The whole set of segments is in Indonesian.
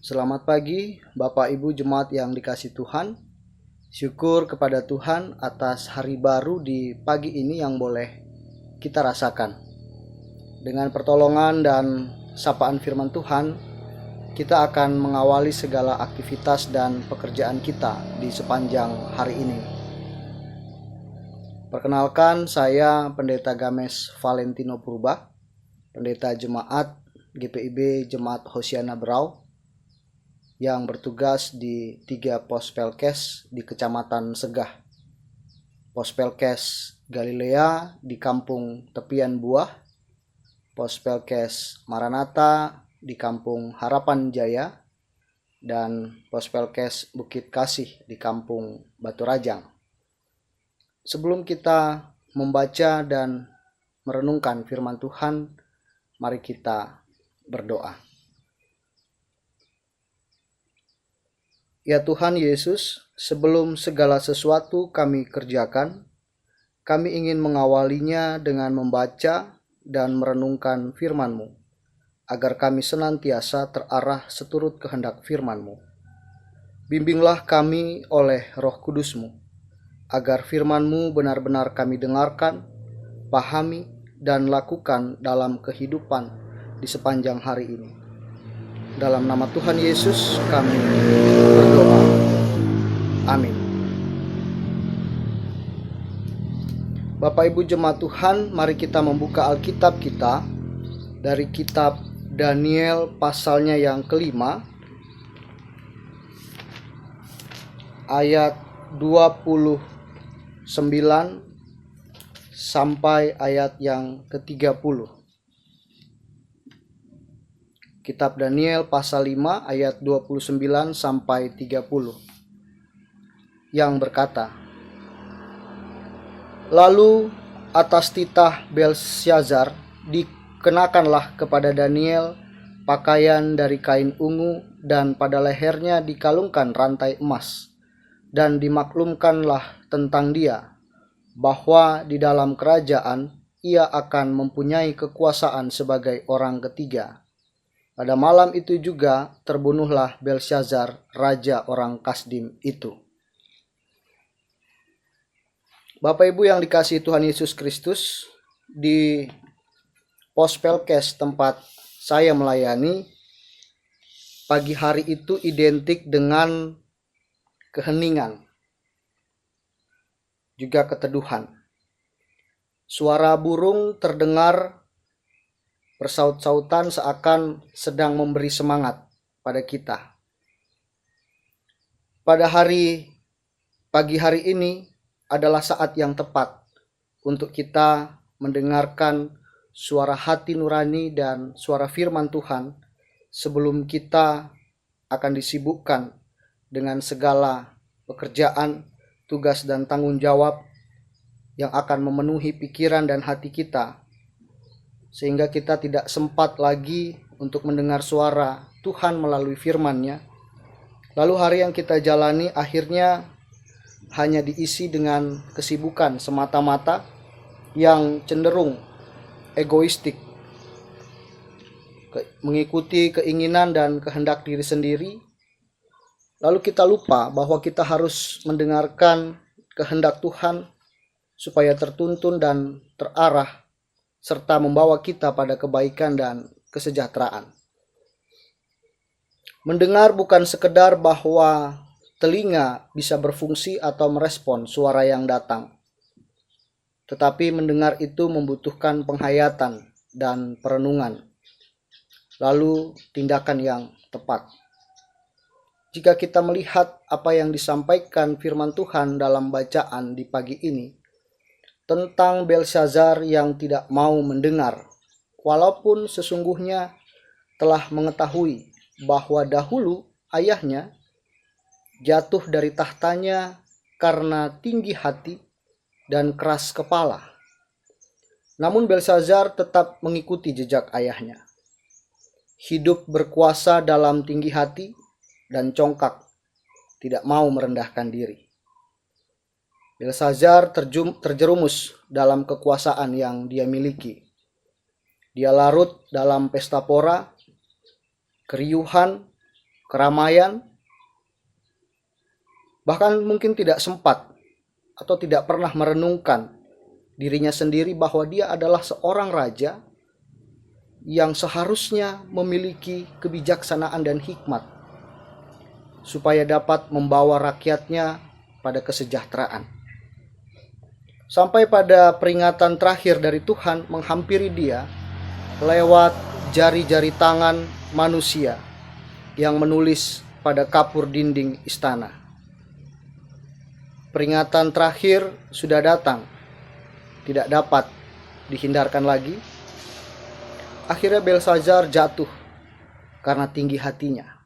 Selamat pagi, Bapak Ibu Jemaat yang dikasihi Tuhan. Syukur kepada Tuhan atas hari baru di pagi ini yang boleh kita rasakan. Dengan pertolongan dan sapaan firman Tuhan, kita akan mengawali segala aktivitas dan pekerjaan kita di sepanjang hari ini. Perkenalkan, saya Pendeta Games Valentino Purba, Pendeta Jemaat GPIB Jemaat Hosiana Berau, yang bertugas di 3 pos Pelkes di Kecamatan Segah. Pos Pelkes Galilea di Kampung Tepian Buah, Pos Pelkes Maranatha di Kampung Harapan Jaya, dan Pos Pelkes Bukit Kasih di Kampung Batu Rajang. Sebelum kita membaca dan merenungkan firman Tuhan, mari kita berdoa. Ya Tuhan Yesus, sebelum segala sesuatu kami kerjakan, kami ingin mengawalinya dengan membaca dan merenungkan firman-Mu, agar kami senantiasa terarah seturut kehendak firman-Mu. Bimbinglah kami oleh Roh Kudus-Mu, agar firman-Mu benar-benar kami dengarkan, pahami, dan lakukan dalam kehidupan di sepanjang hari ini. Dalam nama Tuhan Yesus kami berdoa. Amin. Bapak Ibu Jemaat Tuhan, mari kita membuka Alkitab kita dari kitab Daniel pasalnya yang kelima, ayat 29 sampai ayat yang ke-30. Kitab Daniel pasal 5 ayat 29 sampai 30 yang berkata, "Lalu atas titah Belsyazar dikenakanlah kepada Daniel pakaian dari kain ungu, dan pada lehernya dikalungkan rantai emas, dan dimaklumkanlah tentang dia bahwa di dalam kerajaan ia akan mempunyai kekuasaan sebagai orang ketiga. Pada malam itu juga terbunuhlah Belsyazar, raja orang Kasdim itu." Bapak Ibu yang dikasihi Tuhan Yesus Kristus, di pos Pelkes tempat saya melayani, pagi hari itu identik dengan keheningan, juga keteduhan. Suara burung terdengar bersaut-sautan seakan sedang memberi semangat pada kita. Pada pagi hari ini adalah saat yang tepat untuk kita mendengarkan suara hati nurani dan suara firman Tuhan sebelum kita akan disibukkan dengan segala pekerjaan, tugas, dan tanggung jawab yang akan memenuhi pikiran dan hati kita, sehingga kita tidak sempat lagi untuk mendengar suara Tuhan melalui firman-Nya. Lalu hari yang kita jalani akhirnya hanya diisi dengan kesibukan semata-mata yang cenderung egoistik, mengikuti keinginan dan kehendak diri sendiri. Lalu kita lupa bahwa kita harus mendengarkan kehendak Tuhan supaya tertuntun dan terarah, serta membawa kita pada kebaikan dan kesejahteraan. Mendengar bukan sekedar bahwa telinga bisa berfungsi atau merespon suara yang datang, tetapi mendengar itu membutuhkan penghayatan dan perenungan, lalu tindakan yang tepat. Jika kita melihat apa yang disampaikan firman Tuhan dalam bacaan di pagi ini, tentang Belsyazar yang tidak mau mendengar, walaupun sesungguhnya telah mengetahui bahwa dahulu ayahnya jatuh dari tahtanya karena tinggi hati dan keras kepala. Namun Belsyazar tetap mengikuti jejak ayahnya, hidup berkuasa dalam tinggi hati dan congkak, tidak mau merendahkan diri. Belsyazar terjerumus dalam kekuasaan yang dia miliki. Dia larut dalam pesta pora, keriuhan, keramaian, bahkan mungkin tidak sempat atau tidak pernah merenungkan dirinya sendiri bahwa dia adalah seorang raja yang seharusnya memiliki kebijaksanaan dan hikmat supaya dapat membawa rakyatnya pada kesejahteraan. Sampai pada peringatan terakhir dari Tuhan menghampiri dia lewat jari-jari tangan manusia yang menulis pada kapur dinding istana. Peringatan terakhir sudah datang, tidak dapat dihindarkan lagi. Akhirnya Belsazar jatuh karena tinggi hatinya,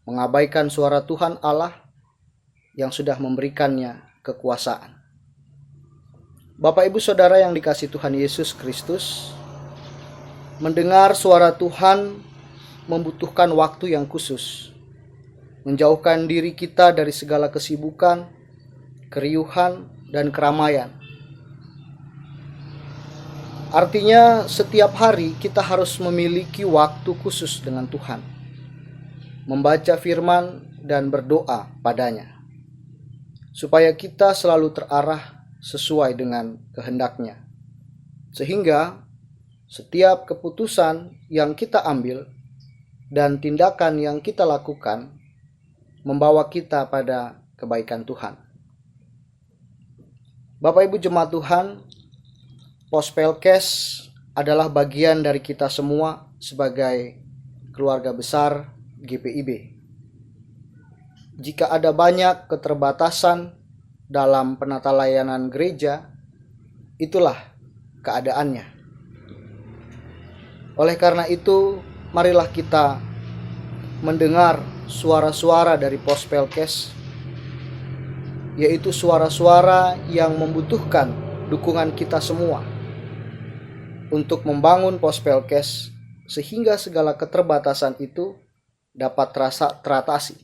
mengabaikan suara Tuhan Allah yang sudah memberikannya kekuasaan. Bapak Ibu Saudara yang dikasihi Tuhan Yesus Kristus, mendengar suara Tuhan membutuhkan waktu yang khusus, menjauhkan diri kita dari segala kesibukan, keriuhan, dan keramaian. Artinya setiap hari kita harus memiliki waktu khusus dengan Tuhan, membaca firman dan berdoa padanya, supaya kita selalu terarah sesuai dengan kehendak-Nya. Sehingga setiap keputusan yang kita ambil dan tindakan yang kita lakukan membawa kita pada kebaikan Tuhan. Bapak Ibu jemaat Tuhan, Pospelkes adalah bagian dari kita semua sebagai keluarga besar GPIB. Jika ada banyak keterbatasan dalam penata layanan gereja, itulah keadaannya. Oleh karena itu, marilah kita mendengar suara-suara dari Pospelkes, yaitu suara-suara yang membutuhkan dukungan kita semua untuk membangun Pospelkes sehingga segala keterbatasan itu dapat teratasi.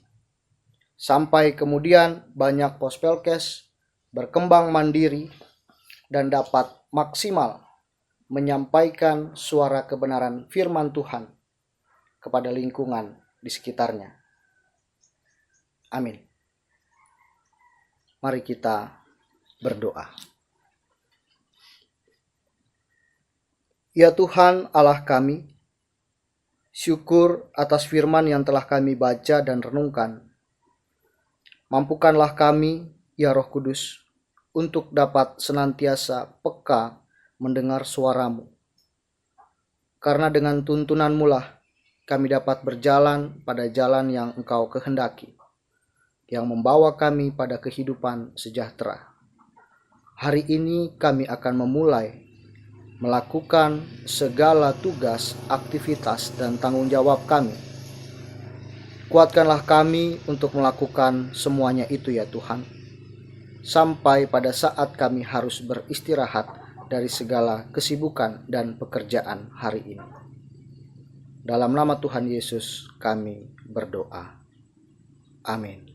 Sampai kemudian banyak Pospelkes berkembang mandiri dan dapat maksimal menyampaikan suara kebenaran firman Tuhan kepada lingkungan di sekitarnya. Amin. Mari kita berdoa. Ya Tuhan Allah kami, syukur atas firman yang telah kami baca dan renungkan. Mampukanlah kami, ya Roh Kudus, untuk dapat senantiasa peka mendengar suara-Mu. Karena dengan tuntunan-Mu lah kami dapat berjalan pada jalan yang Engkau kehendaki, yang membawa kami pada kehidupan sejahtera. Hari ini kami akan memulai melakukan segala tugas, aktivitas, dan tanggung jawab kami. Kuatkanlah kami untuk melakukan semuanya itu ya Tuhan, sampai pada saat kami harus beristirahat dari segala kesibukan dan pekerjaan hari ini. Dalam nama Tuhan Yesus kami berdoa. Amin.